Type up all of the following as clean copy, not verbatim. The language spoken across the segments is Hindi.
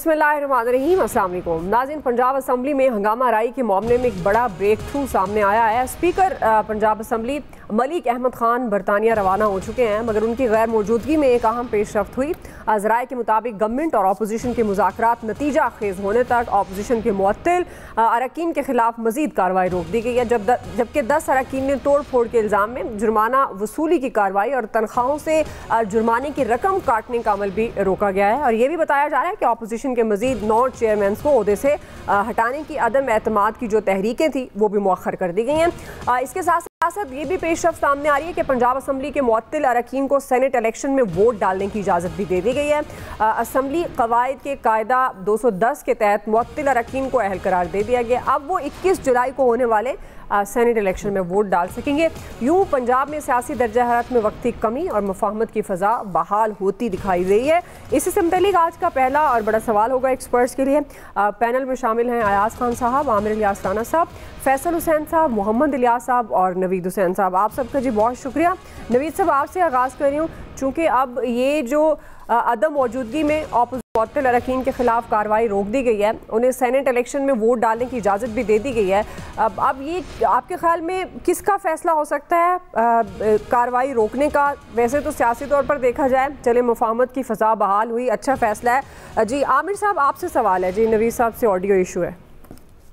बिस्मिल्लाहिर्रहमानिर्रहीम। अस्सलाम वालेकुम नाज़रीन, पंजाब असम्बली में हंगामा राई के मामले में एक बड़ा ब्रेक थ्रू सामने आया है। स्पीकर पंजाब असम्बली मलिक अहमद खान बरतानिया रवाना हो चुके हैं, मगर उनकी गैर मौजूदगी में एक अहम पेशरफ्त हुई। ज़राए के मुताबिक गवर्नमेंट और अपोजिशन के मुज़ाकरात नतीजा खेज़ होने तक अपोजिशन के मुअत्तिल अरकान के खिलाफ मजीद कार्रवाई रोक दी गई है, जबकि 10 अरकान ने तोड़ फोड़ के इल्ज़ाम में जुर्माना वसूली की कार्रवाई और तनख्वाहों से जुर्माने की रकम काटने का अमल भी रोका गया है। और ये भी बताया जा रहा है कि अपोजिशन के मजीद 9 चेयरमैन को ओहदे से हटाने की अदम एतमाद की जो तहरीकें थी वो भी मुअख्खर कर दी गई हैं। इसके साथ साथ ये भी पेशरफ्त सामने आ रही है कि पंजाब असम्बली के मुअत्तिल अरकान को सेनेट इलेक्शन में वोट डालने की इजाज़त भी दे दी गई है। असम्बली कवायद के कायदा 210 के तहत मुअत्तिल अरकान को अहल करार दे दिया गया। अब वो 21 जुलाई को होने वाले सेनेट इलेक्शन में वोट डाल सकेंगे। यूँ पंजाब में सियासी दर्जा हरारत में वक्ती कमी और मुफाहमत की फ़ज़ा बहाल होती दिखाई रही है। इसी से मुतालिक आज का पहला और बड़ा सवाल होगा एक्सपर्ट्स के लिए। पैनल में शामिल हैं अयाज खान साहब, आमिर इलियास राना साहब, फैसल हुसैन साहब, मोहम्मद इलियास साहब और नवीद हुसैन साहब। आप सबका जी बहुत शुक्रिया। नवीद साहब, आपसे आगाज़ कर रही हूँ, चूँकि अब ये जो अदम मौजूदगी में मुअत्तिल अरकान के खिलाफ कार्रवाई रोक दी गई है, उन्हें सेनेट इलेक्शन में वोट डालने की इजाज़त भी दे दी गई है। अब ये आपके ख्याल में किसका फैसला हो सकता है कार्रवाई रोकने का? वैसे तो सियासी तौर पर देखा जाए, चले मुफाहमत की फ़ज़ा बहाल हुई, अच्छा फ़ैसला है। जी आमिर साहब, आपसे सवाल है। जी नवीद साहब से ऑडियो इशू है।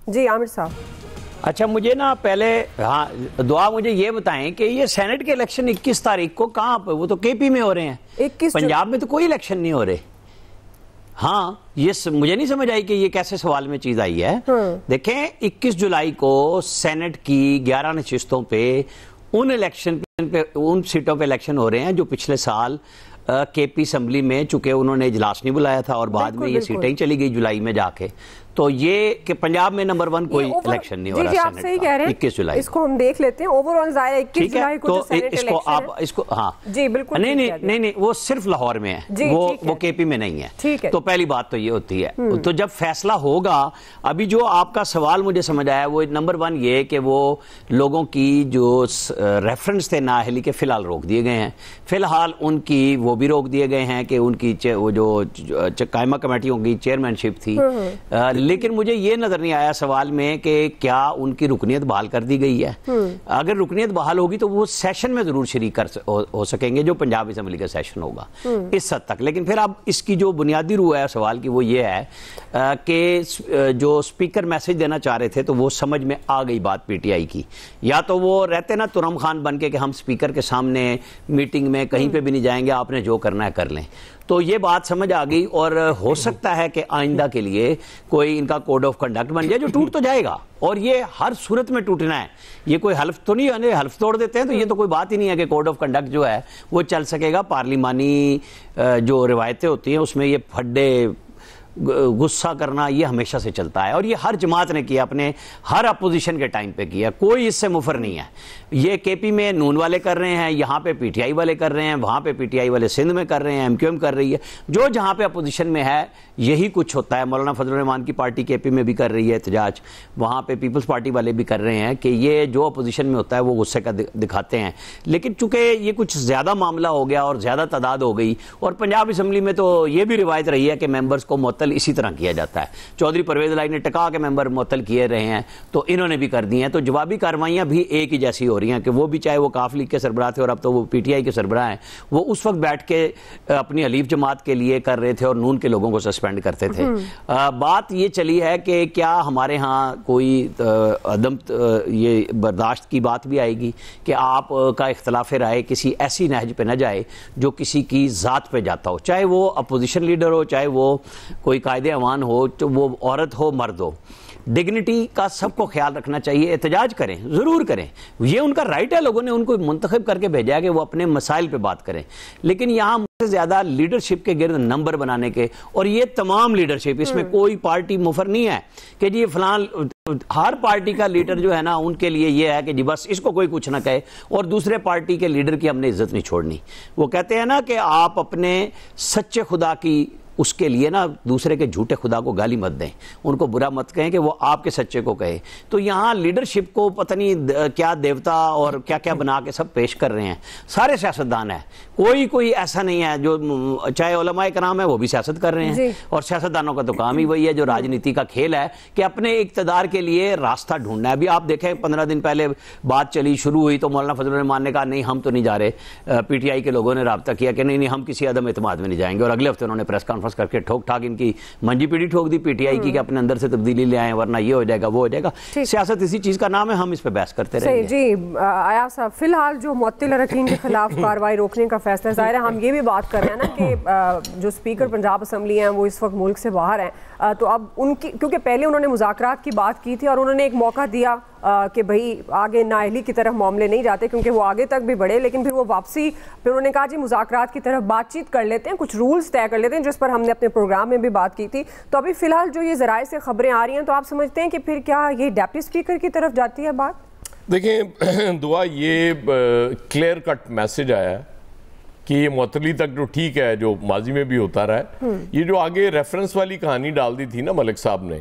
जी आमिर साहब। अच्छा, मुझे ना पहले दुआ मुझे ये बताएं कि ये सेनेट के इलेक्शन 21 तारीख को कहाँ पे? वो तो केपी में हो रहे हैं, 21 पंजाब में तो कोई इलेक्शन नहीं हो रहे। हाँ, ये मुझे नहीं समझ आई कि ये कैसे सवाल में चीज आई है। देखें, 21 जुलाई को सेनेट की 11 नशिस्तों पे उन सीटों पे इलेक्शन हो रहे हैं जो पिछले साल केपी असम्बली में, चूंकि उन्होंने इजलास नहीं बुलाया था और बाद में ये सीटें ही चली गई जुलाई में जाके, तो ये कि पंजाब में नंबर 1 कोई इलेक्शन नहीं हो रहा। आप सही कह रहे हैं, 21 जुलाई इसको हम देख लेते हैं। ओवरऑल जाहिर है 21 जुलाई को तो इसको आप इसको हाँ जी बिल्कुल नहीं, वो सिर्फ लाहौर में है, वो केपी में नहीं है। तो पहली बात तो ये होती है। तो जब फैसला होगा, अभी जो आपका सवाल मुझे समझ आया वो नंबर 1 ये कि वो लोगों की जो रेफरेंस थे नाअहली के फिलहाल रोक दिए गए हैं। फिलहाल उनकी वो भी रोक दिए गए हैं कि उनकी वो जो कायमा कमेटियों की चेयरमैनशिप थी, लेकिन मुझे ये नजर नहीं आया सवाल में कि क्या उनकी रुकनियत बहाल कर दी गई है। अगर रुकनियत बहाल होगी तो वो सेशन में जरूर शरीक हो सकेंगे, जो पंजाब असम्बली का सेशन होगा इस हद तक। लेकिन फिर अब इसकी जो बुनियादी रूह है सवाल की वो ये है कि जो स्पीकर मैसेज देना चाह रहे थे तो वो समझ में आ गई बात पीटीआई की। या तो वो रहते ना तुरम खान बन के कि हम स्पीकर के सामने मीटिंग में कहीं पे भी नहीं जाएंगे, आपने जो करना है कर लें। तो ये बात समझ आ गई और हो सकता है कि आइंदा के लिए कोई इनका कोड ऑफ कंडक्ट बन जाए जो टूट तो जाएगा, और ये हर सूरत में टूटना है। ये कोई हल्फ तो नहीं है, हल्फ तोड़ देते हैं तो ये तो कोई बात ही नहीं है कि कोड ऑफ कंडक्ट जो है वो चल सकेगा। पार्लिमानी जो रिवायतें होती हैं उसमें ये फड्डे गुस्सा करना ये हमेशा से चलता है, और ये हर जमात ने किया, अपने हर अपोजिशन के टाइम पे किया, कोई इससे मुफर नहीं है। ये केपी में नून वाले कर रहे हैं, यहाँ पे पीटीआई वाले कर रहे हैं, वहाँ पे पीटीआई वाले सिंध में कर रहे हैं, एमक्यूएम कर रही है। जो जहाँ पे अपोजिशन में है यही कुछ होता है। मौलाना फजल रहमान की पार्टी केपी में भी कर रही है एहतजाज, वहाँ पे पीपल्स पार्टी वाले भी कर रहे हैं कि ये जो अपोजिशन में होता है वो गुस्से का दिखाते हैं। लेकिन चूंकि ये कुछ ज़्यादा मामला हो गया और ज़्यादा तादाद हो गई, और पंजाब असम्बली में तो ये भी रिवायत रही है कि मेंबर्स को मुअत्तल इसी तरह किया जाता है। चौधरी परवेज लाई ने टका के मेंबर मुअत्तल किए रहे हैं, तो इन्होंने भी कर दी हैं। तो जवाबी कार्रवाइयाँ भी एक ही जैसी हो रही हैं कि वो भी, चाहे वो काफ लीग के सरबराह थे और अब तो वो पीटीआई के सरबराह हैं, वो उस वक्त बैठ के अपनी हलीफ जमात के लिए कर रहे थे और नून के लोगों को सस्पेंड करते थे। बात ये चली है कि क्या हमारे यहाँ कोई अदम ये बर्दाश्त की बात भी आएगी कि आप का इख्तलाफ राय किसी ऐसी नहज पे न जाए जो किसी की ज़ात पे जाता हो, चाहे वो अपोजिशन लीडर हो, चाहे वो कोई कायदे अवान हो, तो वो औरत हो मर्द हो। डिग्निटी का सबको ख्याल रखना चाहिए। एहतजाज करें, ज़रूर करें, ये उनका राइट है। लोगों ने उनको मुंतखब करके भेजा है कि वो अपने मसाइल पे बात करें। लेकिन यहाँ मुझसे ज़्यादा लीडरशिप के गिर्द नंबर बनाने के, और ये तमाम लीडरशिप, इसमें कोई पार्टी मुफर नहीं है कि जी फलां हर पार्टी का लीडर जो है ना, उनके लिए ये है कि जी बस इसको कोई कुछ ना कहे और दूसरे पार्टी के लीडर की हमने इज्जत नहीं छोड़नी। वो कहते हैं ना कि आप अपने सच्चे खुदा की उसके लिए ना दूसरे के झूठे खुदा को गाली मत दें, उनको बुरा मत कहें कि वो आपके सच्चे को कहे। तो यहाँ लीडरशिप को पता नहीं क्या देवता और क्या क्या बना के सब पेश कर रहे हैं। सारे सियासतदान है, कोई ऐसा नहीं है जो, चाहे उलमाए कराम है वो भी सियासत कर रहे हैं, और सियासतदानों का तो काम ही वही है जो राजनीति का खेल है कि अपने इक़्तिदार के लिए रास्ता ढूंढना है। अभी आप देखें 15 दिन पहले बात चली, शुरू हुई तो मौलाना फजल रहमान ने कहा नहीं हम तो नहीं जा रहे, PTI के लोगों ने राब्ता किया कि नहीं हम किसी अदम एतमाद में नहीं जाएंगे, और अगले हफ्ते उन्होंने प्रेस कॉन्फ्रेंस करके ठोक ठाक इनकी मंजी पीढ़ी ठोक दी PTI की कि अपने अंदर से तब्दीली ले आए वरना ये हो जाएगा वो हो जाएगा। सियासत इसी चीज का नाम है, हम इस पे बहस करते रहेंगे। जी आया साहब, फिलहाल जो मुअत्तिल अरकान के खिलाफ कार्रवाई रोकने का फैसला, जाहिर है हम ये भी बात कर रहे हैं ना कि जो स्पीकर पंजाब असम्बली हैं वो इस वक्त मुल्क से बाहर हैं, तो अब उनकी, क्योंकि पहले उन्होंने मुज़ाकरात की बात की थी और उन्होंने एक मौका दिया कि भाई आगे नाअहली की तरफ मामले नहीं जाते क्योंकि वो आगे तक भी बढ़े, लेकिन फिर वो वापसी, फिर उन्होंने कहा जी मुज़ाकरात की तरफ बातचीत कर लेते हैं, कुछ रूल्स तय कर लेते हैं, जिस पर हमने अपने प्रोग्राम में भी बात की थी। तो अभी फिलहाल जो ये ज़राए से खबरें आ रही हैं, तो आप समझते हैं कि फिर क्या ये डिप्टी स्पीकर की तरफ जाती है बात? देखें दुआ, ये क्लियर कट मैसेज आया कि ये मुअत्तली तक जो ठीक है, जो माजी में भी होता रहा है, ये जो आगे रेफरेंस वाली कहानी डाल दी थी ना मलिक साहब ने,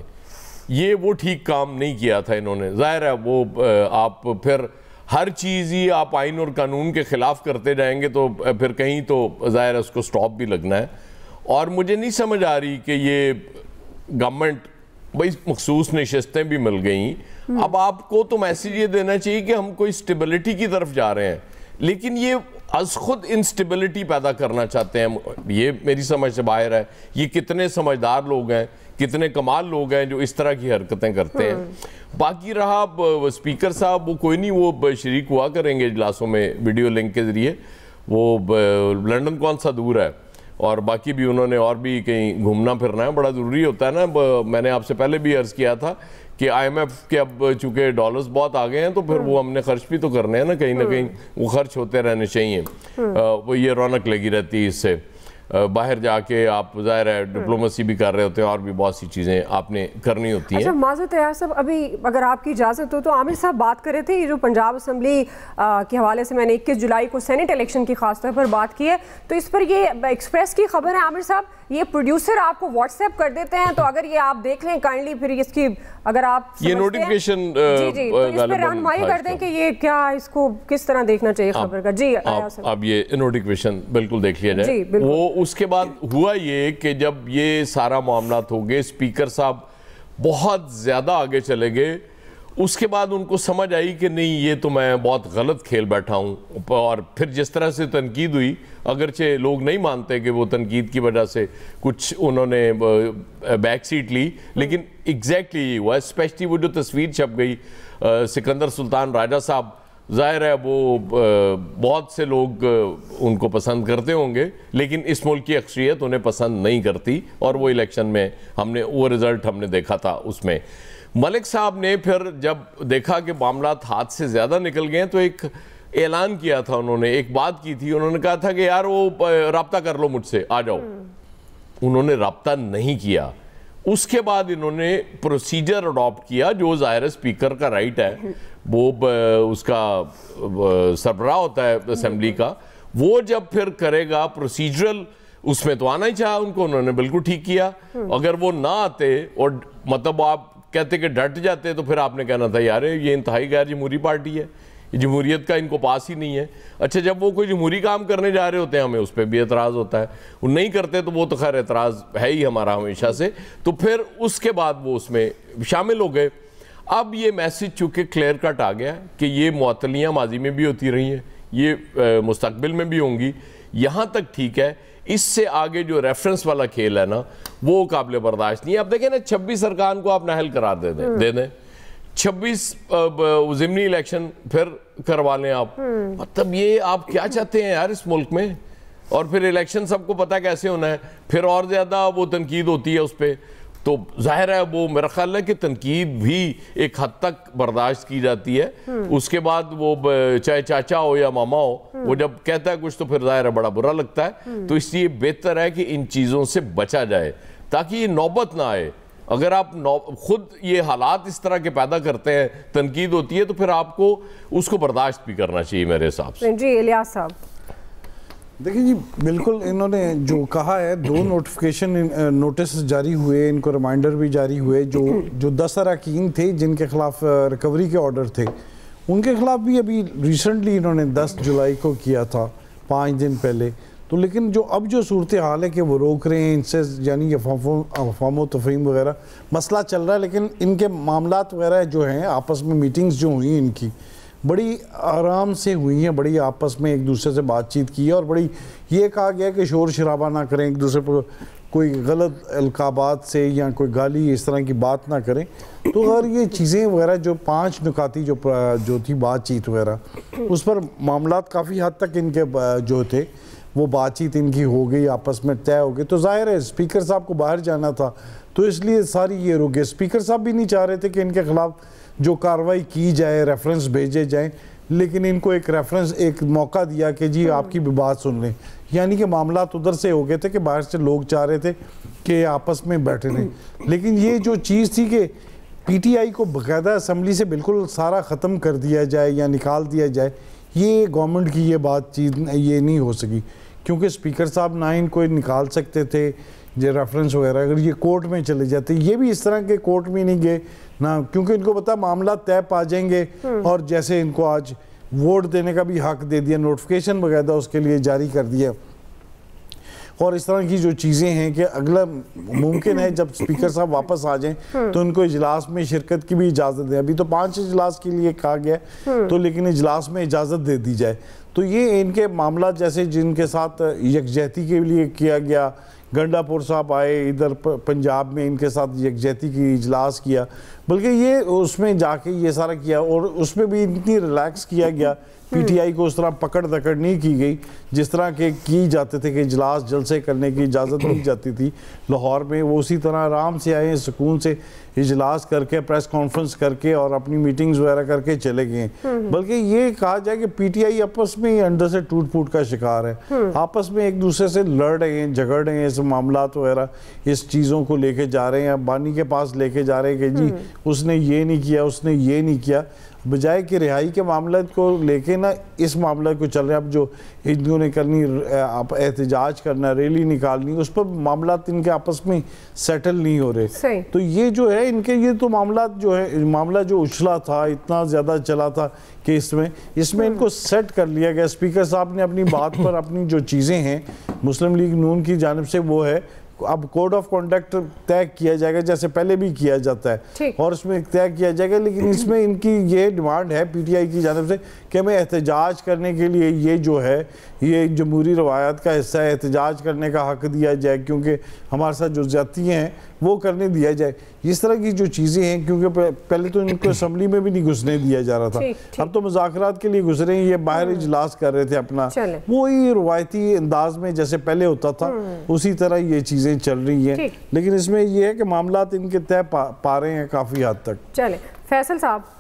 ये वो ठीक काम नहीं किया था इन्होंने। जाहिर है वो आप फिर हर चीज़ ही आप आइन और कानून के ख़िलाफ़ करते जाएंगे तो फिर कहीं तो ज़ाहिर है उसको स्टॉप भी लगना है। और मुझे नहीं समझ आ रही कि ये गवर्नमेंट, भाई मखसूस नशस्तें भी मिल गई, अब आपको तो मैसेज ये देना चाहिए कि हम कोई स्टेबिलिटी की तरफ जा रहे हैं, लेकिन ये अज खुद इंस्टेबिलिटी पैदा करना चाहते हैं। ये मेरी समझ से बाहर है। ये कितने समझदार लोग हैं, कितने कमाल लोग हैं जो इस तरह की हरकतें करते हैं। बाकी रहा स्पीकर साहब, वो कोई नहीं, वो शरीक हुआ करेंगे इजलासों में वीडियो लिंक के ज़रिए, वो लंदन कौन सा दूर है, और बाकी भी उन्होंने और भी कहीं घूमना फिरना है, बड़ा ज़रूरी होता है ना। मैंने आपसे पहले भी अर्ज़ किया था कि IMF के अब चूँकि डॉलर्स बहुत आ गए हैं तो फिर वो हमने खर्च भी तो करने हैं ना कहीं वो खर्च होते रहने चाहिए। वो ये रौनक लगी रहती है इससे, बाहर जाके आप ज़ाहिर है डिप्लोमेसी भी कर रहे होते हैं और भी बहुत सी चीज़ें आपने करनी होती हैं। अच्छा माज़रत है साहब, अभी अगर आपकी इजाज़त हो तो आमिर साहब बात कर रहे थे, ये जो पंजाब असम्बली के हवाले से मैंने 21 जुलाई को सेनेट इलेक्शन की खासतौर पर बात की है, तो इस पर ये एक्सप्रेस की खबर है आमिर साहब, ये प्रोड्यूसर आपको व्हाट्सएप कर देते हैं, तो अगर ये आप देख लें काइंडली, फिर इसकी अगर आप ये नोटिफिकेशन जी तो इस पर रहनुमाई कर दें कि ये क्या, इसको किस तरह देखना चाहिए खबर का। जी अब ये नोटिफिकेशन बिल्कुल देख लिया जाए। वो उसके बाद हुआ ये कि जब ये सारा मामला हो गए, स्पीकर साहब बहुत ज़्यादा आगे चले गए। उसके बाद उनको समझ आई कि नहीं ये तो मैं बहुत गलत खेल बैठा हूँ, और फिर जिस तरह से तनकीद हुई, अगरचे लोग नहीं मानते कि वो तनकीद की वजह से कुछ उन्होंने बैक सीट ली, लेकिन एग्जैक्टली ये हुआ। स्पेशली वो जो तस्वीर छप गई सिकंदर सुल्तान राजा साहब, ज़ाहिर है वो बहुत से लोग उनको पसंद करते होंगे, लेकिन इस मुल्क की अक्सरियत उन्हें पसंद नहीं करती, और वो इलेक्शन में हमने वो रिज़ल्ट हमने देखा था। उसमें मलिक साहब ने फिर जब देखा कि मामला हाथ से ज़्यादा निकल गए तो एक ऐलान किया था उन्होंने, एक बात की थी, उन्होंने कहा था कि यार वो राब्ता कर लो मुझसे, आ जाओ। उन्होंने राब्ता नहीं किया। उसके बाद इन्होंने प्रोसीजर अडॉप्ट किया, जो ज़ाहिर स्पीकर का राइट है, वो उसका सरबराह होता है असेंबली का, वो जब फिर करेगा प्रोसीजरल, उसमें तो आना ही चाहा उनको, उन्होंने बिल्कुल ठीक किया। अगर वो ना आते और मतलब आप कहते कि डट जाते, तो फिर आपने कहना था यार ये इंतहाई गैर जमहूरी पार्टी है, जमहूरियत का इनको पास ही नहीं है। अच्छा, जब वो कोई जमहूरी काम करने जा रहे होते हैं हमें उस पर भी एतराज़ होता है, वो नहीं करते तो वो तो खैर एतराज़ है ही हमारा हमेशा से। तो फिर उसके बाद वो उसमें शामिल हो गए। अब ये मैसेज चूँकि क्लियर कट आ गया कि ये मुअत्तलियाँ माजी में भी होती रही हैं, ये मुस्तकबिल में भी होंगी, यहाँ तक ठीक है। इससे आगे जो रेफरेंस वाला खेल है ना, वो काबिल बर्दाश्त नहीं है। आप देखें ना, 26 अरकान को आप नाअहल करार दे दें, 26 ज़िमनी इलेक्शन फिर करवा लें आप, मतलब ये आप क्या चाहते हैं यार इस मुल्क में। और फिर इलेक्शन सबको पता कैसे होना है, फिर और ज़्यादा वो तनकीद होती है उस पर। तो जाहिर है वो मेरा ख्याल है कि तनकीद भी एक हद तक बर्दाश्त की जाती है। उसके बाद वो चाहे चाचा हो या मामा हो, वो जब कहता है कुछ तो फिर जाहिर है बड़ा बुरा लगता है। तो इसलिए बेहतर है कि इन चीज़ों से बचा जाए ताकि ये नौबत ना आए अगर आप खुद ये हालात इस तरह के पैदा करते हैं, तनकीद होती है, तो फिर आपको उसको बर्दाश्त भी करना चाहिए मेरे हिसाब से। जी इलियास साहब, देखिए जी, बिल्कुल इन्होंने जो कहा है, 2 नोटिफिकेशन नोटिस जारी हुए, इनको रिमाइंडर भी जारी हुए। जो 10 अरकान थे जिनके खिलाफ रिकवरी के ऑर्डर थे, उनके खिलाफ भी अभी रिसेंटली इन्होंने 10 जुलाई को किया था, 5 दिन पहले। तो लेकिन जो सूरत हाल है कि वो रोक रहे हैं इनसे, यानी अफवाम तफहीम वगैरह मसला चल रहा है, लेकिन इनके मामलात वगैरह जो हैं आपस में, मीटिंग्स जो हुई इनकी बड़ी आराम से हुई हैं, बड़ी आपस में एक दूसरे से बातचीत की है, और बड़ी ये कहा गया कि शोर शराबा ना करें, एक दूसरे पर कोई गलत अलकाबात से या कोई गाली इस तरह की बात ना करें। तो अगर ये चीज़ें वगैरह जो 5 नुकाती जो थी बातचीत वगैरह, उस पर मामलात काफ़ी हद तक इनके जो थे वो बातचीत इनकी हो गई, आपस में तय हो गई। तो जाहिर है स्पीकर साहब को बाहर जाना था, तो इसलिए सारी ये रुक गए। स्पीकर साहब भी नहीं चाह रहे थे कि इनके खिलाफ जो कार्रवाई की जाए, रेफरेंस भेजे जाएं, लेकिन इनको एक मौका दिया कि जी आपकी भी बात सुन लें। यानी कि मामला उधर से हो गए थे कि बाहर से लोग चाह रहे थे कि आपस में बैठे रहें, लेकिन ये जो चीज़ थी कि पीटीआई को बाकायदा असम्बली से बिल्कुल सारा ख़त्म कर दिया जाए या निकाल दिया जाए, ये गवर्नमेंट की ये चीज़ ये नहीं हो सकी, क्योंकि स्पीकर साहब ना इनको निकाल सकते थे जो रेफरेंस वगैरह। अगर ये कोर्ट में चले जाते, ये भी इस तरह के कोर्ट में नहीं गए ना, क्योंकि इनको पता मामला तय पा जाएंगे। और जैसे इनको आज वोट देने का भी हक दे दिया, नोटिफिकेशन वगैरह उसके लिए जारी कर दिया, और इस तरह की जो चीज़ें हैं कि अगला मुमकिन है जब स्पीकर साहब वापस आ जाएं तो इनको इजलास में शिरकत की भी इजाज़त दें। अभी तो 5 इजलास के लिए कहा गया, तो लेकिन इजलास में इजाज़त दे दी जाए। तो ये इनके मामला जैसे जिनके साथ यकजहती के लिए किया गया, गंडापुर साहब आए इधर पंजाब में, इनके साथ यकजहती की इजलास किया, बल्कि ये उसमें जाके ये सारा किया, और उसमें भी इतनी रिलैक्स किया गया, पीटीआई को उस तरह पकड़ दकड़ नहीं की गई जिस तरह के की जाते थे कि इजलास जलसे करने की इजाज़त दी जाती थी लाहौर में। वो उसी तरह आराम से आए, सुकून से इजलास करके, प्रेस कॉन्फ्रेंस करके और अपनी मीटिंग्स वगैरह करके चले गए। बल्कि ये कहा जाए कि पीटीआई आपस में ही अंदर से टूट फूट का शिकार है, आपस में एक दूसरे से लड़ रहे हैं, झगड़ रहे हैं, इस मामलात वगैरह इस चीज़ों को लेके जा रहे हैं, बानी के पास लेके जा रहे हैं कि जी उसने ये नहीं किया, उसने ये नहीं किया, बजाय कि रिहाई के मामले को लेके ना इस मामले को चल रहे हैं। अब जो हिंदुओं ने करनी, आप एहतजाज करना, रैली निकालनी, उस पर मामला इनके आपस में सेटल नहीं हो रहे। तो ये जो है इनके, ये तो मामला जो है, मामला जो उछला था, इतना ज़्यादा चला था कि इसमें इनको सेट कर लिया गया। स्पीकर साहब ने अपनी बात पर अपनी जो चीज़ें हैं मुस्लिम लीग नून की जानिब से, वो है अब कोड ऑफ कॉन्डक्ट तय किया जाएगा जैसे पहले भी किया जाता है, और उसमें तय किया जाएगा। लेकिन इसमें इनकी ये डिमांड है पीटीआई की जानिब से कि हमें एहतजाज करने के लिए, ये जो है ये जमहूरी रवायत का हिस्सा है, एहतजाज करने का हक दिया जाए, क्योंकि हमारे साथ जो ज्यादतियाँ हैं वो करने दिया जाए। इस तरह की जो चीज़ें हैं, क्योंकि पहले तो इनको असम्बली में भी नहीं घुसने दिया जा रहा था, अब तो मुज़ाकरात के लिए घुस रहे हैं, ये बाहर इजलास कर रहे थे अपना, वही रवायती अंदाज में जैसे पहले होता था उसी तरह ये चीज़ें चल रही हैं। लेकिन इसमें यह है कि मामलात इनके तय पा रहे हैं काफ़ी हद तक। चले फैसल साहब,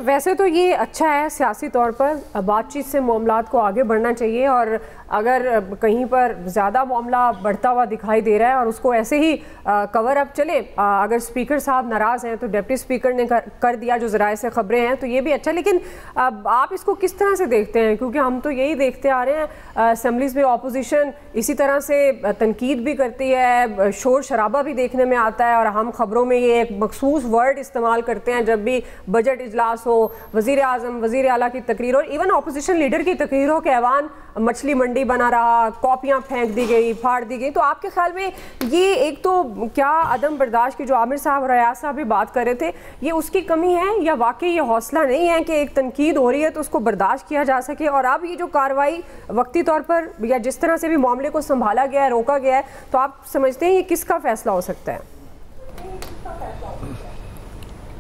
वैसे तो ये अच्छा है, सियासी तौर पर बातचीत से मामलात को आगे बढ़ना चाहिए, और अगर कहीं पर ज़्यादा मामला बढ़ता हुआ दिखाई दे रहा है और उसको ऐसे ही कवर अप चले, अगर स्पीकर साहब नाराज़ हैं तो डिप्टी स्पीकर ने कर दिया जो ज़राए से ख़बरें हैं, तो ये भी अच्छा। लेकिन आप इसको किस तरह से देखते हैं, क्योंकि हम तो यही देखते आ रहे हैं असम्बलीज़ में अपोजिशन इसी तरह से तनकीद भी करती है, शोर शराबा भी देखने में आता है, और हम ख़बरों में ये एक मखसूस वर्ड इस्तेमाल करते हैं जब भी बजट इजलास हो, वज़ीर आज़म, वज़ीर आला की तकरीर हो, इवन अपोजिशन लीडर की तकरीर हो कि ऐवान मछली मंडी बना रहा, कॉपियां फेंक दी गई, फाड़ दी गई। तो आपके ख्याल में ये एक तो क्या अदम बर्दाश्त की जो आमिर साहब और रियाज साहब भी बात कर रहे थे, ये उसकी कमी है, या वाकई ये हौसला नहीं है कि एक तनकीद हो रही है तो उसको बर्दाश्त किया जा सके, और अब ये जो कार्रवाई वक्ती तौर पर या जिस तरह से भी मामले को संभाला गया है, रोका गया है, तो आप समझते हैं ये किसका फैसला हो सकता है?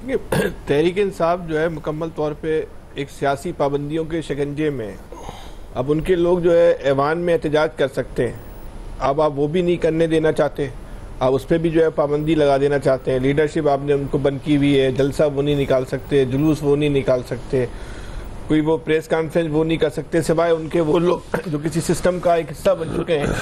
तहरीक इंसाफ जो है मुकम्मल तौर पे एक सियासी पाबंदियों के शिकंजे में, अब उनके लोग जो है ऐवान में एहतजाज कर सकते हैं, अब आप वो भी नहीं करने देना चाहते, आप उस पर भी जो है पाबंदी लगा देना चाहते हैं। लीडरशिप आपने उनको बंद की हुई है, जलसा वो नहीं निकाल सकते, जुलूस वो नहीं निकाल सकते, कोई वो प्रेस कॉन्फ्रेंस वो नहीं कर सकते, सिवाय उनके वो लोग जो किसी सिस्टम का एक हिस्सा बन चुके हैं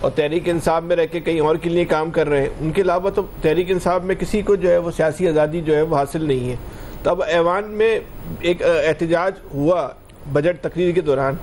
और तहरीक इंसाफ में रह के कहीं और के लिए काम कर रहे हैं, उनके अलावा तो तहरीक इंसाफ में किसी को जो है वो सियासी आज़ादी जो है वो हासिल नहीं है। तब ऐवान में एक एहतजाज हुआ बजट तकरीर के दौरान,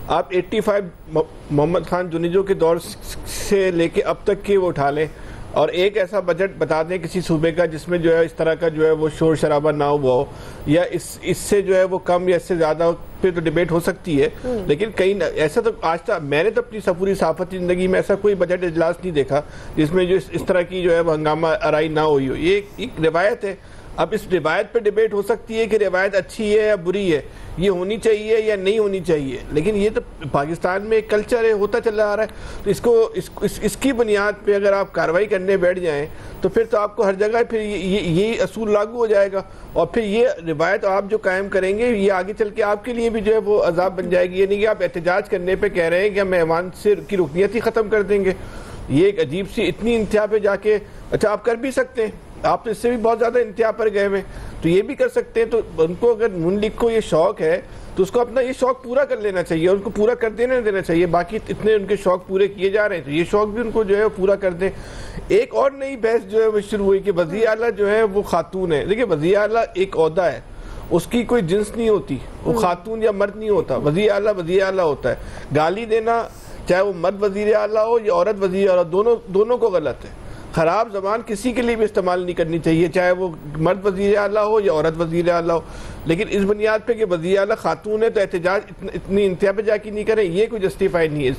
आप 85 मोहम्मद खान जुनीजो के दौर से लेके अब तक के वो उठा लें और एक ऐसा बजट बता दें किसी सूबे का जिसमें जो है इस तरह का जो है वो शोर शराबा ना हुआ हो, या इससे जो है वो कम या इससे ज़्यादा, फिर तो डिबेट हो सकती है। लेकिन कहीं ऐसा तो आज तक मैंने तो अपनी पूरी सहाफ़ती ज़िंदगी में ऐसा कोई बजट इजलास नहीं देखा जिसमें जो इस तरह की जो है वो हंगामा आराई ना हुई हो। ये एक रिवायत है। अब इस रिवायत पे डिबेट हो सकती है कि रिवायत अच्छी है या बुरी है, ये होनी चाहिए या नहीं होनी चाहिए, लेकिन ये तो पाकिस्तान में एक कल्चर है, होता चला आ रहा है। तो इसकी बुनियाद पे अगर आप कार्रवाई करने बैठ जाएं तो फिर तो आपको हर जगह फिर ये असूल लागू हो जाएगा और फिर ये रिवायत आप जो कायम करेंगे ये आगे चल के आपके लिए भी जो है वो अजाब बन जाएगी। ये नहीं कि आप एहतजाज करने पर कह रहे हैं कि हम ऐवान से की रुकनीत ही ख़त्म कर देंगे। ये एक अजीब सी इतनी इंतहा पे जाके, अच्छा आप कर भी सकते हैं, आप तो इससे भी बहुत ज़्यादा इंतहा पर गए हुए, तो ये भी कर सकते हैं। तो उनको अगर नून लीग को ये शौक है तो उसको अपना ये शौक पूरा कर लेना चाहिए, उनको पूरा कर देना चाहिए। बाकी इतने उनके शौक पूरे किए जा रहे हैं तो ये शौक भी उनको जो है पूरा कर दें। एक और नई बहस जो है वो शुरू हुई कि वज़ीर आला जो है वो खातून है। देखिए वज़ीर आला एक ओहदा है, उसकी कोई जिन्स नहीं होती, वो खातून या मर्द नहीं होता, वज़ीर आला होता है। गाली देना चाहे वो मर्द वज़ीर आला हो या औरत वज़ीर आला, दोनों को गलत है। ख़राब ज़बान किसी के लिए भी इस्तेमाल नहीं करनी चाहिए, चाहे वो मर्द वज़ीर आला हो या औरत वज़ीर आला हो। लेकिन इस बुनियाद पे कि वज़ीर आला खातून है तो एहतजाज इतनी इंतहा पे जाके नहीं करें, ये कोई जस्टिफाई नहीं है।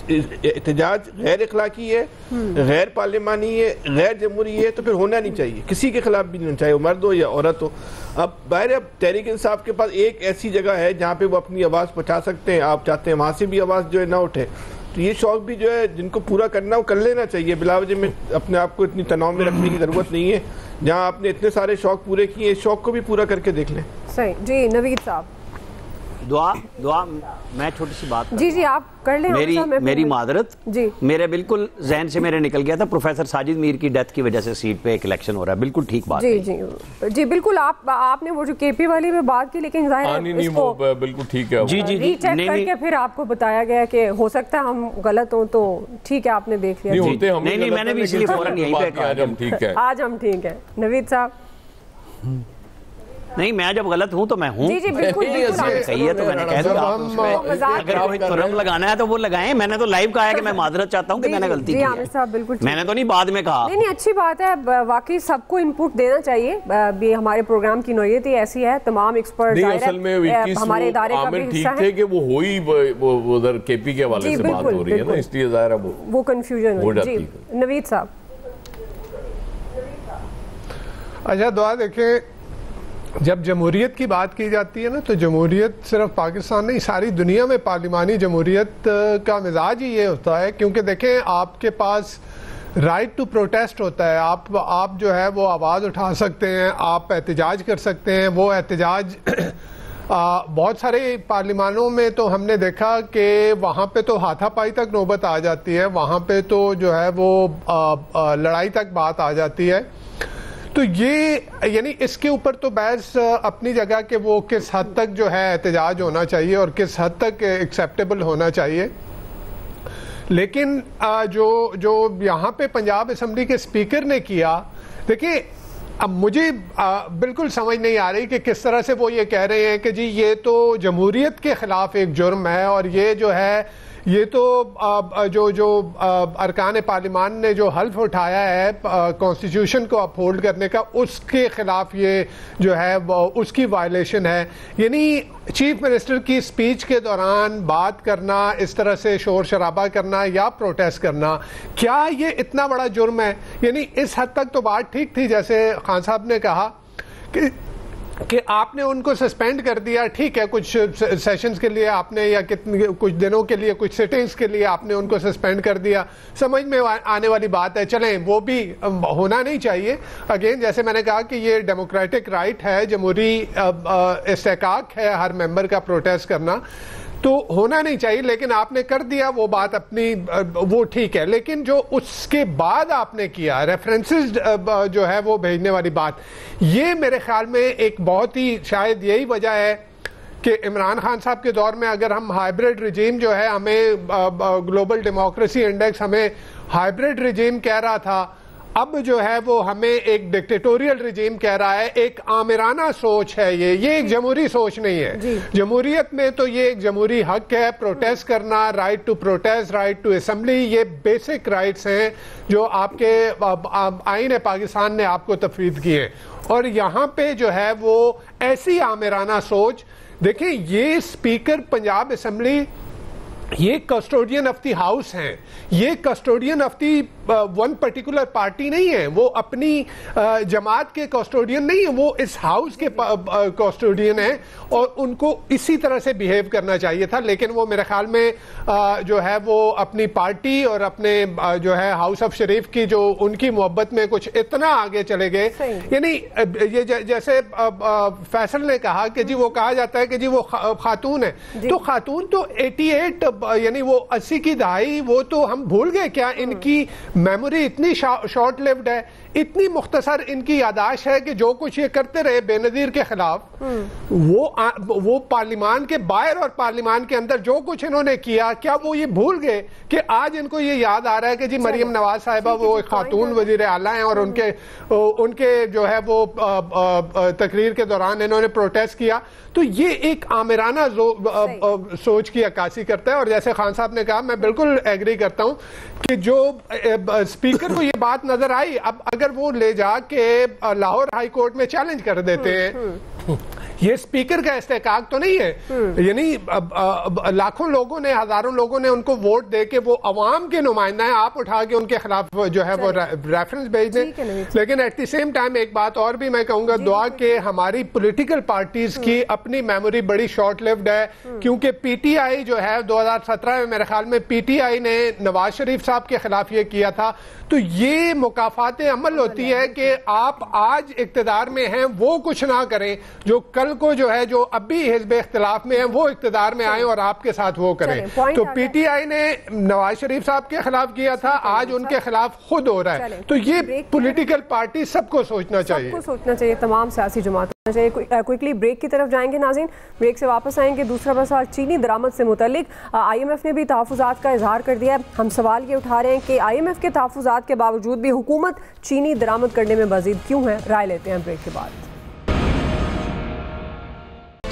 एहतजाज गैर अखलाकी है, गैर पार्लिमानी है, गैर जमहूरी है, तो फिर होना नहीं चाहिए, किसी के खिलाफ भी नहीं, चाहे वो मर्द हो या औरत हो। अब बाहर अब तहरीक इंसाफ के पास एक ऐसी जगह है जहाँ पे वो अपनी आवाज़ पहुँचा सकते हैं, आप चाहते हैं वहाँ से भी आवाज़ जो है ना उठे, तो ये शौक भी जो है जिनको पूरा करना वो कर लेना चाहिए। बिला वजह में अपने आप को इतनी तनाव में रखने की ज़रूरत नहीं है। जहाँ आपने इतने सारे शौक पूरे किए, इस शौक को भी पूरा करके देख लें। सही जी। नवीद साहब दुआ मैं छोटी सी बात जी आप कर लें। मेरी मादरत जी, मेरे बिल्कुल जहन से मेरे निकल गया था, प्रोफेसर साजिद मीर की डेथ की वजह से सीट पे एक इलेक्शन हो रहा है, बिल्कुल ठीक बात जी जी बिल्कुल। आपने वो जो केपी वाली में बात की, लेकिन बिल्कुल ठीक है जी रीचेक करके फिर आपको बताया गया कि हो सकता है हम गलत हों, तो ठीक है आपने देख लिया। नहीं मैंने भी इसलिए फौरन यहीं पे कहा आज हम ठीक है। नवीद साहब नहीं, मैं जब गलत हूं तो मैं हूं। जी बिल्कुल सही है तो मैंने कह दिया। अगर कोई तुरंत लगाना है तो वो लगाएं। मैंने तो लाइव कहा है कि मैं मादरत चाहता हूं कि मैंने गलती की है। बिल्कुल मैंने तो नहीं बाद में कहा। नहीं अच्छी बात है, वाकई सबको इनपुट देना चाहिए। हमारे प्रोग्राम की नौयत ही ऐसी है, तमाम एक्सपर्ट हमारे इदारे का भी हिस्सा है कि वो हो ही उधर केपी के हवाले से बात हो रही है ना, इसलिए ज़ाहिर है वो कंफ्यूजन हो जाती है। नवीद साहब अच्छा दुआ देखें, जब जमहूरियत की बात की जाती है ना, तो जमहूरियत सिर्फ पाकिस्तान नहीं, सारी दुनिया में पार्लिमानी जमहूरियत का मिजाज ही ये होता है। क्योंकि देखें आपके पास राइट टू प्रोटेस्ट होता है, आप जो है वो आवाज़ उठा सकते हैं, आप एहतजाज कर सकते हैं। वो एहतजाज बहुत सारे पार्लिमानों में तो हमने देखा कि वहाँ पे तो हाथापाई तक नौबत आ जाती है, वहाँ पे तो जो है वो लड़ाई तक बात आ जाती है। तो ये यानी इसके ऊपर तो बहस अपनी जगह के वो किस हद तक जो है एहतजाज होना चाहिए और किस हद तक एक्सेप्टेबल होना चाहिए। लेकिन जो यहाँ पे पंजाब असेंबली के स्पीकर ने किया, देखिए अब मुझे बिल्कुल समझ नहीं आ रही कि किस तरह से वो ये कह रहे हैं कि जी ये तो जमहूरियत के खिलाफ एक जुर्म है और ये जो है ये तो जो अरकान पार्लिमान ने जो हल्फ उठाया है कॉन्स्टिट्यूशन को अपहोल्ड करने का, उसके खिलाफ ये जो है उसकी वायलेशन है। यानी चीफ मिनिस्टर की स्पीच के दौरान बात करना, इस तरह से शोर शराबा करना या प्रोटेस्ट करना, क्या ये इतना बड़ा जुर्म है? यानी इस हद तक तो बात ठीक थी, जैसे खान साहब ने कहा कि आपने उनको सस्पेंड कर दिया, ठीक है, कुछ सेशंस के लिए आपने या कुछ दिनों के लिए, कुछ सिटिंग्स के लिए आपने उनको सस्पेंड कर दिया, समझ में आने वाली बात है, चलें वो भी होना नहीं चाहिए। अगेन जैसे मैंने कहा कि ये डेमोक्रेटिक राइट है, जमहूरी इस्तेकाक है हर मेंबर का प्रोटेस्ट करना, तो होना नहीं चाहिए, लेकिन आपने कर दिया, वो बात अपनी वो ठीक है। लेकिन जो उसके बाद आपने किया रेफरेंसेस जो है वो भेजने वाली बात, ये मेरे ख्याल में एक बहुत ही शायद यही वजह है कि इमरान खान साहब के दौर में अगर हम हाइब्रिड रिजीम जो है, हमें ग्लोबल डेमोक्रेसी इंडेक्स हमें हाइब्रिड रिजीम कह रहा था, अब जो है वो हमें एक डिक्टेटोरियल रिजीम कह रहा है। एक आमिराना सोच है ये एक जमहूरी सोच नहीं है। जमहूरीत में तो ये एक जमहूरी हक है, प्रोटेस्ट करना, right to protest, right to assembly, ये बेसिक राइट्स हैं जो आपके आईन पाकिस्तान ने आपको तफरीद किए। और यहाँ पे जो है वो ऐसी आमिराना सोच, देखिए ये स्पीकर पंजाब असेंबली ये कस्टोडियन ऑफ द हाउस हैं, ये custodian of the one particular party नहीं है, वो अपनी जमात के कस्टोडियन नहीं है, वो इस हाउस के कस्टोडियन है और उनको इसी तरह से बिहेव करना चाहिए था। लेकिन वो मेरे ख्याल में जो है वो अपनी पार्टी और अपने जो है हाउस ऑफ शरीफ की जो उनकी मोहब्बत में कुछ इतना आगे चले गए। यानी ये जैसे फैसल ने कहा कि जी वो कहा जाता है कि जी वो खातून है, तो खातून तो 88 यानी वो 80 की दहाई वो तो हम भूल गए क्या? इनकी मेमोरी इतनी शॉर्ट लिव्ड है, इतनी मुख्तसर इनकी यादाश्त है कि जो कुछ ये करते रहे बेनजीर के खिलाफ, वो पार्लिमान के बाहर और पार्लिमान के अंदर जो कुछ इन्होंने किया, क्या वो ये भूल गए कि आज इनको ये याद आ रहा है कि जी मरियम नवाज साहिबा वो एक खातून वजीर आला हैं और उनके जो है वो तकरीर के दौरान इन्होंने प्रोटेस्ट किया। तो ये एक आमिराना सोच की अक्कासी करता है। और जैसे खान साहब ने कहा, मैं बिल्कुल एग्री करता हूं कि जो स्पीकर को ये बात नजर आई, अब अगर वो ले जाके लाहौर हाई कोर्ट में चैलेंज कर देते हैं, ये स्पीकर का इस्तेकाक तो नहीं है। यानी लाखों लोगों ने, हजारों लोगों ने उनको वोट दे के वो अवाम के नुमाइंदा है, आप उठा के उनके खिलाफ जो है वो रेफरेंस भेज दें। लेकिन एट द सेम टाइम एक बात और भी मैं कहूंगा, दुआ के हमारी पॉलिटिकल पार्टीज की अपनी मेमोरी बड़ी शॉर्ट लिव्ड है, क्योंकि पीटीआई जो है 2017 में मेरे ख्याल में पीटीआई ने नवाज शरीफ साहब के खिलाफ ये किया था। तो ये मुकाफाते अमल होती है कि आप आज इक्तदार में हैं वो कुछ ना करें, जो कल को जो है जो अभी हिज़्ब इख्तिलाफ में है वो इक्तदार में आए और आपके साथ वो करें। तो पीटीआई ने नवाज शरीफ साहब के खिलाफ किया था, आज उनके खिलाफ खुद हो रहा है। तो ये पॉलिटिकल पार्टी सबको सोचना चाहिए, तमाम सियासी जमातों चाहिए। क्विकली ब्रेक की तरफ जाएंगे नाज़रीन, ब्रेक से वापस आएंगे। दूसरा मसला चीनी दरामद से मुतल्लिक IMF ने भी तहफ़्फ़ुज़ात का इजहार कर दिया है। हम सवाल ये उठा रहे हैं कि IMF के तहफ़्फ़ुज़ात के बावजूद भी हुकूमत चीनी दरामद करने में मज़ीद क्यों है? राय लेते हैं ब्रेक के बाद।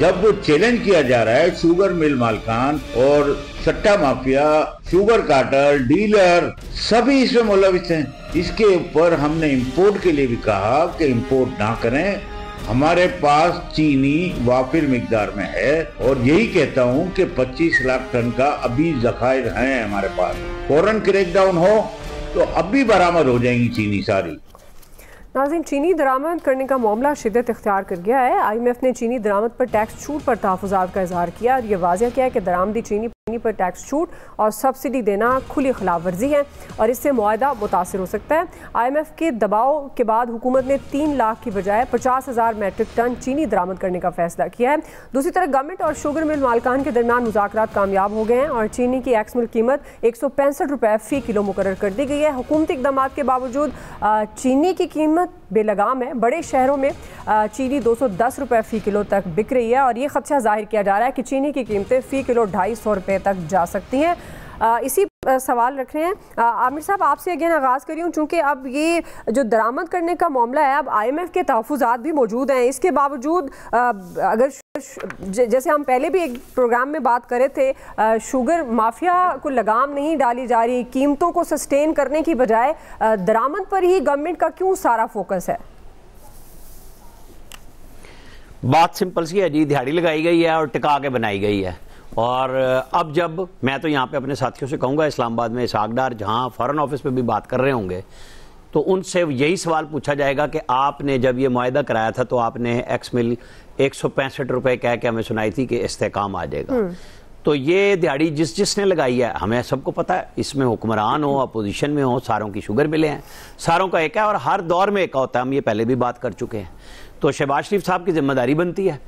जब वो चैलेंज किया जा रहा है शुगर मिल मालकान और सट्टा माफिया, शुगर काटर, डीलर सभी इसमें मुलविस हैं, इसके ऊपर हमने इंपोर्ट के लिए भी कहा कि इंपोर्ट ना करें। हमारे पास चीनी वाफिर मिकदार में है और यही कहता हूं कि 25 लाख टन का अभी जखायर हैं हमारे पास। फौरन क्रैकडाउन हो तो अभी बरामद हो जाएंगी चीनी सारी। नाज़रीन, चीनी दरामद करने का मामला शिद्दत इख्तियार कर गया है। IMF ने चीनी दरामद पर टैक्स छूट पर तहफ़्फ़ुज़ात का इजहार किया और ये वाज़ेह किया है कि दरामदी चीनी पर टैक्स छूट और सब्सिडी देना खुली खिलाफ वर्जी है और इससे मुआहदा मुतासिर हो सकता है। IMF के दबाव के बाद हुकूमत ने 3 लाख की बजाय 50,000 मैट्रिक टन चीनी दरामद करने का फैसला किया है। दूसरी तरफ गवर्नमेंट और शुगर मिल मालकान के दरमियान मुज़ाकरात कामयाब हो गए हैं और चीनी की एक्स मिल कीमत 165 रुपये फ़ी किलो मुकर्रर कर दी गई है। हुकूमती इक़दाम के बावजूद चीनी की कीमत बेलगाम है। बड़े शहरों में चीनी 210 रुपये फ़ी किलो तक बिक रही है और ये खदशा जाहिर किया जा रहा है कि चीनी की कीमतें फ़ी किलो 250 रुपये तक जा सकती हैं। इसी सवाल रख रहे हैं आमिर साहब, आपसे अगेन आगाज़ करी हूँ, चूँकि अब ये जो दरामद करने का मामला है, अब IMF के तहफ़्फ़ुज़ात भी मौजूद हैं, इसके बावजूद अगर जैसे हम पहले भी एक प्रोग्राम में बात करे थे, शुगर माफिया को लगाम नहीं डाली जा रही, कीमतों को सस्टेन करने की बजाय दरामद पर ही गवर्नमेंट का क्यों सारा फोकस है? बात सिंपल सी है जी, दिहाड़ी लगाई गई है और टिका के बनाई गई है। और अब जब मैं तो यहाँ पे अपने साथियों से कहूँगा, इस्लामाबाद में इसहाकडार जहाँ फॉरेन ऑफिस पे भी बात कर रहे होंगे, तो उनसे यही सवाल पूछा जाएगा कि आपने जब ये मुआहदा कराया था तो आपने एक्स मिल 165 रुपये कह के हमें सुनाई थी कि इस्तेकाम आ जाएगा। तो ये दिहाड़ी जिसने लगाई है, हमें सबको पता है, इसमें हुक्मरान हो, अपोजिशन में हो, सारों की शुगर मिले हैं, सारों का एक है और हर दौर में एक होता है। हम ये पहले भी बात कर चुके हैं। तो शहबाज शरीफ साहब की जिम्मेदारी बनती है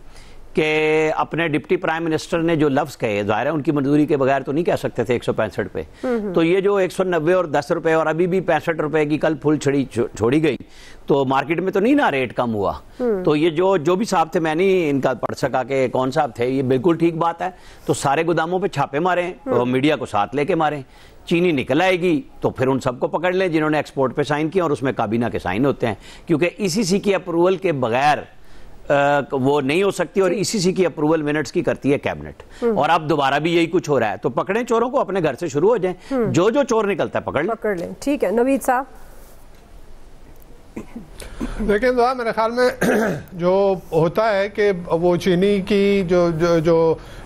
कि अपने डिप्टी प्राइम मिनिस्टर ने जो लफ्ज कहे, जाहिर है उनकी मंजूरी के बगैर तो नहीं कह सकते थे 165 पे, तो ये जो 190 और 10 रुपए और अभी भी 65 रुपए की कल फुल छोड़ी गई, तो मार्केट में तो नहीं ना रेट कम हुआ। तो ये जो भी साहब थे, मैं नहीं इनका पढ़ सका कि कौन साहब थे, ये बिल्कुल ठीक बात है। तो सारे गोदामों पे छापे मारें और मीडिया को साथ लेके मारें, चीनी निकल आएगी तो फिर उन सबको पकड़ लें जिन्होंने एक्सपोर्ट पे साइन किया, और उसमें काबीना के साइन होते हैं, क्योंकि ईसीसी की अप्रूवल के बगैर वो नहीं हो सकती, और ईसीसी की अप्रूवल मिनट्स की करती है कैबिनेट। और अब दोबारा भी यही कुछ हो रहा है, तो पकड़ें चोरों को, अपने घर से शुरू हो जाएं, जो चोर निकलता है पकड़ लें। ठीक है नवीद साहब। लेकिन मेरे ख्याल में जो होता है कि वो चीनी की जो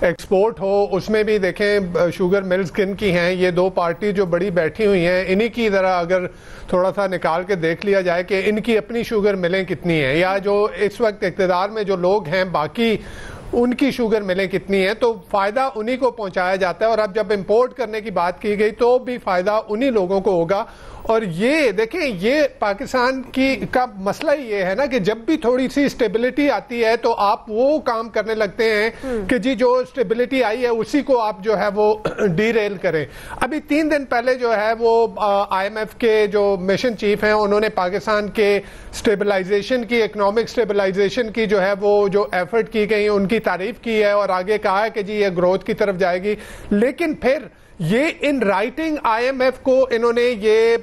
एक्सपोर्ट हो, उसमें भी देखें शुगर मिल्स किन की हैं, ये दो पार्टी जो बड़ी बैठी हुई हैं, इन्हीं की तरह अगर थोड़ा सा निकाल के देख लिया जाए कि इनकी अपनी शुगर मिलें कितनी हैं, या जो इस वक्त इक़्तिदार में जो लोग हैं बाकी उनकी शुगर मिलें कितनी है, तो फ़ायदा उन्हीं को पहुंचाया जाता है। और अब जब इंपोर्ट करने की बात की गई तो भी फ़ायदा उन्हीं लोगों को होगा। और ये देखें, ये पाकिस्तान का मसला ही ये है ना कि जब भी थोड़ी सी स्टेबिलिटी आती है तो आप वो काम करने लगते हैं कि जी जो स्टेबिलिटी आई है उसी को आप जो है वो डीरेल करें। अभी 3 दिन पहले जो है वो IMF के जो मिशन चीफ हैं उन्होंने पाकिस्तान के स्टेबलाइजेशन की, इकोनॉमिक स्टेबलाइजेशन की जो है वो जो एफर्ट की गई उनकी तारीफ की है, और आगे कहा है कि जी ये ग्रोथ की तरफ जाएगी। लेकिन फिर ये इन राइटिंग IMF को इन्होंने ये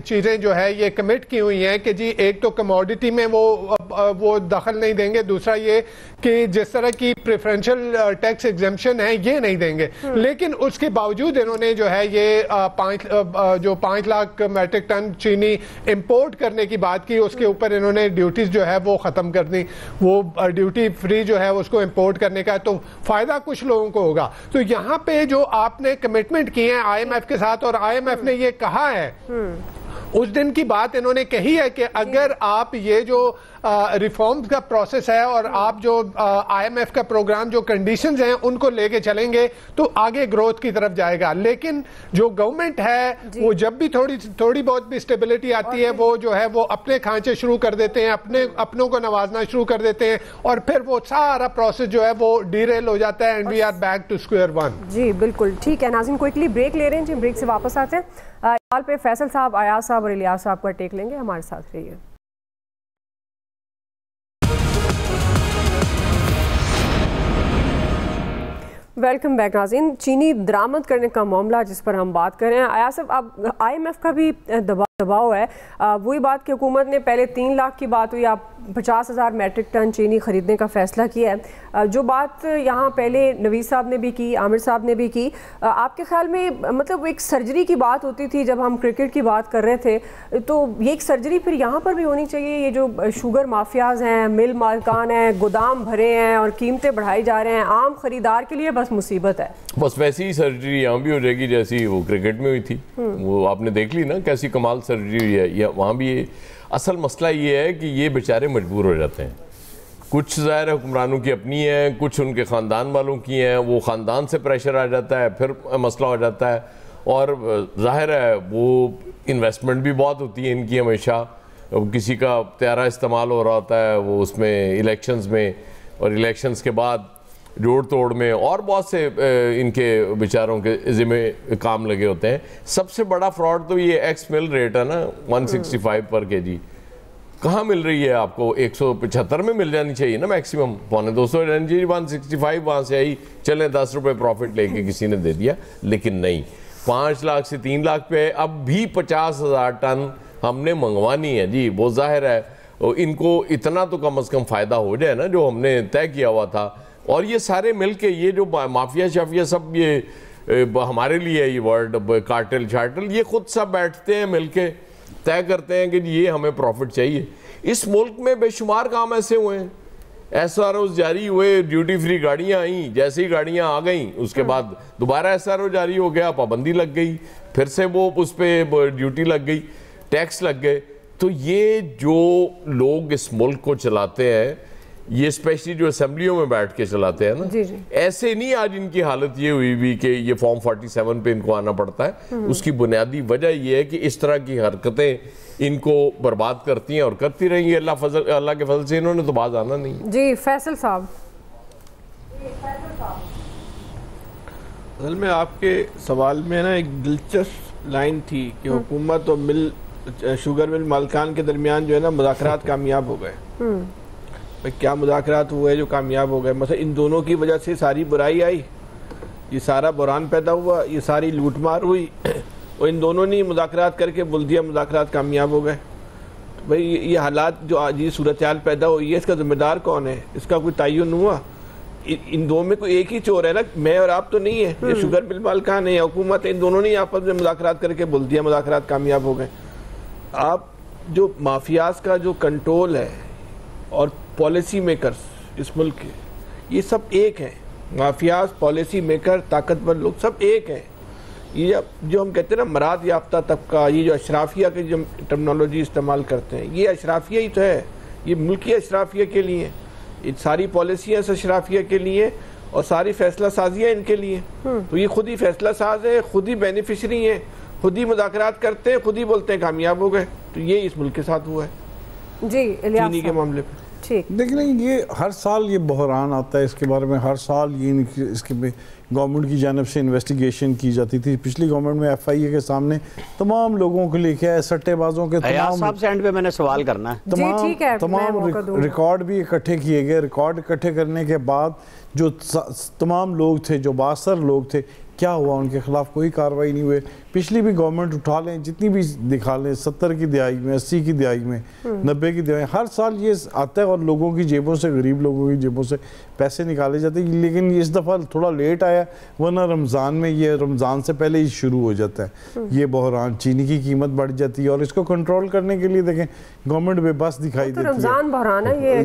चीजें जो है ये कमिट की हुई हैं कि जी एक तो कमोडिटी में वो दखल नहीं देंगे, दूसरा ये कि जिस तरह की प्रेफरेंशियल टैक्स एग्जेम्पशन है ये नहीं देंगे। लेकिन उसके बावजूद इन्होंने जो है ये 5 लाख मैट्रिक टन चीनी इंपोर्ट करने की बात की, उसके ऊपर इन्होंने ड्यूटीज जो है वो खत्म कर दी, वो ड्यूटी फ्री जो है उसको इंपोर्ट करने का, तो फायदा कुछ लोगों को होगा। तो यहाँ पे जो आपने कमिटमेंट किए हैं IMF के साथ, और IMF ने ये कहा है, उस दिन की बात इन्होंने कही है कि अगर आप ये जो रिफॉर्म्स का प्रोसेस है और आप जो IMF का प्रोग्राम जो कंडीशंस हैं उनको लेके चलेंगे तो आगे ग्रोथ की तरफ जाएगा। लेकिन जो गवर्नमेंट है वो जब भी थोड़ी बहुत भी स्टेबिलिटी आती है वो जो है वो अपने खांचे शुरू कर देते हैं, अपनों को नवाजना शुरू कर देते हैं, और फिर वो सारा प्रोसेस जो है वो डीरेल हो जाता है, and we are back to square one. जी बिल्कुल ठीक है। नाज़रीन क्विकली ब्रेक ले रहे हैं जी, ब्रेक से वापस आते हैं। सवाल पे फैसल साहब, अयाज साहब और इलियास साहब का टेक लेंगे, हमारे साथ रहिए। वेलकम बैक नाज़रीन। चीनी दरामद करने का मामला जिस पर हम बात कर रहे हैं, अयाज साहब अब IMF का भी दबाव है, वही बात कि हुकूमत ने पहले 3 लाख की बात हुई, आप 50,000 मैट्रिक टन चीनी खरीदने का फैसला किया है। जो बात यहाँ पहले नवीद साहब ने भी की, आमिर साहब ने भी की, आपके ख्याल में मतलब एक सर्जरी की बात होती थी जब हम क्रिकेट की बात कर रहे थे, तो ये एक सर्जरी फिर यहाँ पर भी होनी चाहिए? ये जो शुगर माफियाज हैं, मिल मालिकान हैं, गोदाम भरे हैं और कीमतें बढ़ाई जा रहे हैं, आम खरीदार के लिए बस मुसीबत है। बस वैसी ही सर्जरी यहाँ भी हो जाएगी जैसी वो क्रिकेट में हुई थी, वो आपने देख ली ना कैसी कमाल सर्जरी हुई है। या वहाँ भी असल मसला ये है कि ये बेचारे मजबूर हो जाते हैं। कुछ ज़ाहिर हुक्मरानों की अपनी है, कुछ उनके ख़ानदान वालों की हैं, वो ख़ानदान से प्रेशर आ जाता है, फिर मसला हो जाता है। और ज़ाहिर है वो इन्वेस्टमेंट भी बहुत होती है इनकी हमेशा, किसी का त्यारा इस्तेमाल हो रहा होता है वो उसमें इलेक्शंस में, और इलेक्शंस के बाद जोड़ तोड़ में और बहुत से इनके बेचारों के ज़िम्मे काम लगे होते हैं। सबसे बड़ा फ्रॉड तो ये एक्स मिल रेट है ना, 165 पर केजी कहाँ मिल रही है आपको? 175 में मिल जानी चाहिए ना मैक्सिमम, 250 रहनी चाहिए, 165 वहाँ से आई, चले 10 रुपये प्रॉफिट लेके किसी ने दे दिया। लेकिन नहीं, 5 लाख से 3 लाख पे अब भी 50,000 टन हमने मंगवानी है जी। वो जाहिर है इनको इतना तो कम से कम फ़ायदा हो जाए ना जो हमने तय किया हुआ था। और ये सारे मिल के ये जो माफिया शाफिया सब, ये हमारे लिए ये वर्ड कार्टेल शार्टल, ये खुद सब बैठते हैं मिल के तय करते हैं कि ये हमें प्रॉफिट चाहिए। इस मुल्क में बेशुमार काम ऐसे हुए हैं, SROs जारी हुए, ड्यूटी फ्री गाड़ियाँ आई, जैसे ही गाड़ियाँ आ गई उसके बाद दोबारा SRO जारी हो गया, पाबंदी लग गई, फिर से वो उस पर ड्यूटी लग गई, टैक्स लग गए। तो ये जो लोग इस मुल्क को चलाते हैं ये स्पेशली जो असेंबलियों में बैठ के चलाते हैं ना, जी जी। ऐसे नहीं आज इनकी हालत ये हुई भी कि ये फॉर्म 47 पे इनको आना पड़ता है। उसकी बुनियादी वजह ये है कि इस तरह की हरकतें इनको बर्बाद करती हैं और करती रहेंगी। अल्लाह के फजल से इन्होंने तो बाज आना नहीं। जी फैसल साहब, असल में आपके सवाल में ना एक दिलचस्प लाइन थी कि हुकूमत और शुगर मिल मालिकान के दरमियान जो है ना मुज़ाकरात कामयाब हो गए। भाई क्या मुज़ाकरात हुए जो कामयाब हो गए? मतलब इन दोनों की वजह से सारी बुराई आई, ये सारा बुरान पैदा हुआ, ये सारी लूटमार हुई और इन दोनों ने मुज़ाकरात करके बोल दिया मुज़ाकरात कामयाब हो गए। तो भाई ये हालात जो आज ये सूरत हाल पैदा हुई है, इसका ज़िम्मेदार कौन है? इसका कोई तयन हुआ? इन दो में कोई एक ही चोर है ना, मैं और आप तो नहीं है। ये शुगर मिल मालिकान है, हुकूमत है, इन दोनों ने आपस में मुज़ाकरात करके बोल दिया मुज़ाकरात कामयाब हो गए। आप जो माफियाज का जो कंट्रोल है और पॉलिसी मेकर्स इस मुल्क के, ये सब एक हैं। माफियाज, पॉलिसी मेकर, ताकतवर लोग सब एक हैं। ये जो हम कहते हैं ना मराद याफ्ता तबका, ये जो अशराफिया की जो टर्मिनोलॉजी इस्तेमाल करते हैं, ये अशराफिया ही तो है। ये मुल्की अशराफिया के लिए, ये सारी पॉलिसियाँ अशराफिया के लिए और सारी फैसला साजियाँ इनके लिए। तो ये खुद ही फैसला साज है, खुद ही बेनिफिशरी हैं, खुद ही मुज़ाकरात करते हैं, खुद ही बोलते हैं कामयाब हो गए। तो ये इस मुल्क के साथ हुआ है जी चीनी के मामले पे। ठीक, लेकिन ये हर साल ये बहरान आता है, इसके बारे में हर साल ये इसके पे गवर्नमेंट की जानब से इन्वेस्टिगेशन की जाती थी। पिछली गवर्नमेंट में FIA के सामने तमाम लोगों को लेके आए, सट्टेबाजों के तमाम पे मैंने सवाल करना है, तमाम रिकॉर्ड भी इकट्ठे किए गए। रिकॉर्ड इकट्ठे करने के बाद जो तमाम लोग थे, जो बासर लोग थे, क्या हुआ? उनके खिलाफ कोई कार्रवाई नहीं हुई। पिछली भी गवर्नमेंट उठा लें, जितनी भी दिखा लें, 70 की दिहाई में, 80 की दिहाई में, 90 की दिहाई, हर साल ये आता है और लोगों की जेबों से, गरीब लोगों की जेबों से पैसे निकाले जाते हैं। लेकिन इस दफ़ा थोड़ा लेट आया, वरना रमज़ान में, ये रमज़ान से पहले ही शुरू हो जाता है ये बहरान। चीनी की कीमत बढ़ जाती है और इसको कंट्रोल करने के लिए देखें गवर्नमेंट बेबस दिखाई देती है। रमज़ान बहरान है ये।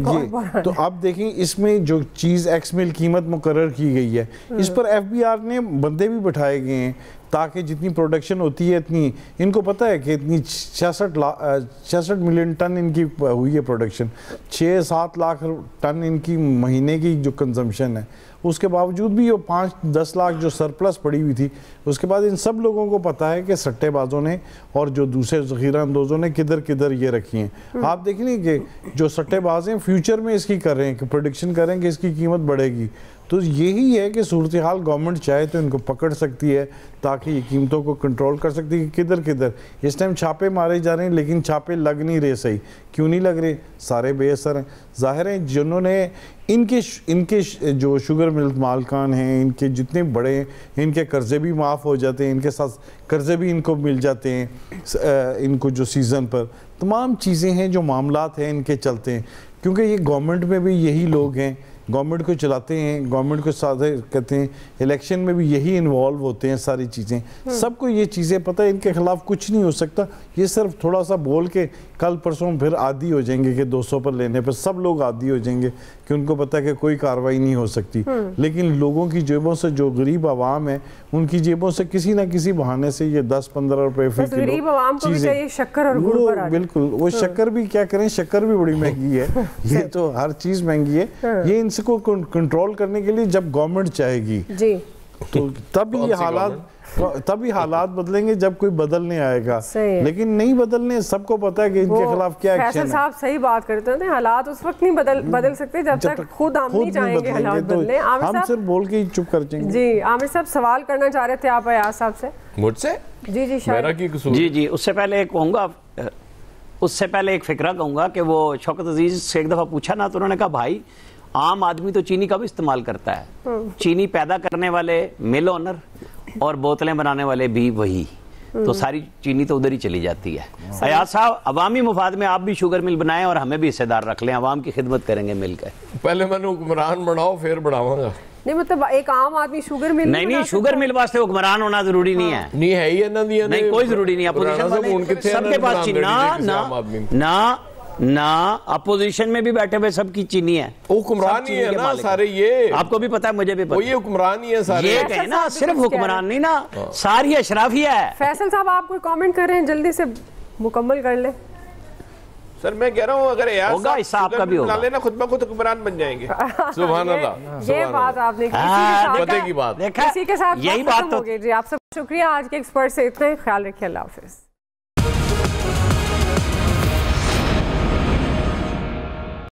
तो अब देखें इसमें जो चीज़ एक्स मिल कीमत मुकर्रर की गई है, इस पर FBR ने बंदे भी बैठाए गए हैं ताकि जितनी प्रोडक्शन होती है इतनी, इनको पता है कि इतनी 66 मिलियन टन इनकी हुई है प्रोडक्शन, 6-7 लाख टन इनकी महीने की जो कंजम्पशन है। उसके बावजूद भी वो 5-10 लाख जो सरप्लस पड़ी हुई थी, उसके बाद इन सब लोगों को पता है कि सट्टेबाजों ने और जो दूसरे ज़ख़ीरा अंदोज़ों ने किधर किधर ये रखी हैं। आप देख लें कि जो सट्टेबाज हैं फ्यूचर में इसकी कर रहे हैं कि प्रोडिक्शन करें कि इसकी कीमत बढ़ेगी। तो यही है कि सूरत हाल गवर्नमेंट चाहे तो इनको पकड़ सकती है ताकि ये कीमतों को कंट्रोल कर सकती है। किधर किधर इस टाइम छापे मारे जा रहे हैं, लेकिन छापे लग नहीं रहे सही। क्यों नहीं लग रहे? सारे बेअसर हैं। ज़ाहिर है जिन्होंने इनके जो शुगर मिल मालिकान हैं, इनके जितने बड़े हैं, इनके कर्जे भी माफ़ हो जाते हैं, इनके साथ कर्जे भी इनको मिल जाते हैं, इनको जो सीज़न पर तमाम चीज़ें हैं, जो मामलात हैं इनके चलते हैं। क्योंकि ये गवर्नमेंट में भी यही लोग हैं, गवर्नमेंट को चलाते हैं, गवर्नमेंट को साथ कहते हैं, इलेक्शन में भी यही इन्वॉल्व होते हैं सारी चीज़ें। सबको ये चीज़ें पता है, इनके खिलाफ कुछ नहीं हो सकता। ये सिर्फ थोड़ा सा बोल के कल परसों फिर आदी हो जाएंगे कि 200 पर लेने पर सब लोग आदी हो जाएंगे कि उनको पता है कि कोई कार्रवाई नहीं हो सकती। लेकिन लोगों की जेबों से, जो गरीब आवाम है, उनकी जेबों से किसी ना किसी बहाने से ये 10-15 रुपए फी किलो चीजें, शक्कर और गुड़ पर बिल्कुल वो शक्कर भी क्या करें, शक्कर भी बड़ी महंगी है। ये तो हर चीज महंगी है। ये इनको कंट्रोल करने के लिए जब गवर्नमेंट चाहेगी जी, तो तभी हालात बदलेंगे जब कोई बदलने आएगा। लेकिन नहीं बदलने, सबको पता है कि इनके खिलाफ क्या एक्शन है। साहब सही बात करते हैं, हालात उस वक्त नहीं बदल सकते जब तक खुद हम नहीं चाहेंगे हालात बदले। हम सिर्फ बोल के ही चुप कर जाएंगे। जी आमिर साहब सवाल करना चाह रहे थे आप अयाज साहब से। मुझसे? जी जी जी उससे पहले कहूँगा, उससे पहले एक फिक्रा कहूँगा कि वो शौकत अजीज से एक दफ़ा पूछा ना, तो उन्होंने कहा भाई आम आदमी तो चीनी का भी इस्तेमाल करता है, चीनी पैदा करने वाले मिल ओनर और बोतलें बनाने वाले भी वही, तो सारी चीनी तो उधर ही चली जाती है। अयाज साहब, अवामी मुफाद में आप भी शुगर मिल बनाएं और हमें भी हिस्सेदार रख लें, अवाम की खिदमत करेंगे मिलकर। पहले मैंने हुक्मरान बनाओ फिर बढ़ावांगा। नहीं मतलब एक आम आदमी शुगर मिल नहीं शुगर मिल वास्ते हुक्मरान होना जरूरी नहीं है। नहीं है ही नहीं, कोई जरूरी नहीं। सबके पास चीनी ना अपोजिशन में भी बैठे हुए सबकी चीनी है, हुक्मरान ही है ना सारे। ये आपको भी पता है, मुझे भी पता है, ये हुक्मरान ही है सारे। ये कहे ना, सिर्फ हुक्मरान नहीं ना, सारी अशराफिया है। फैसल साहब आप कोई कमेंट कर रहे हैं, जल्दी से मुकम्मल कर ले। सर मैं कह रहा हूँ अगर होगा हिस्सा आपका भी होगा, लेना खुद ब खुद हुक्मरान बन जाएंगे। सुभान अल्लाह, ये बात आपने पते की बात इसी के साथ यही बात हो गई जी। आप सब शुक्रिया। आज के एक्सपर्ट से इतना ही, ख्याल रखिए, अल्लाह हाफिज।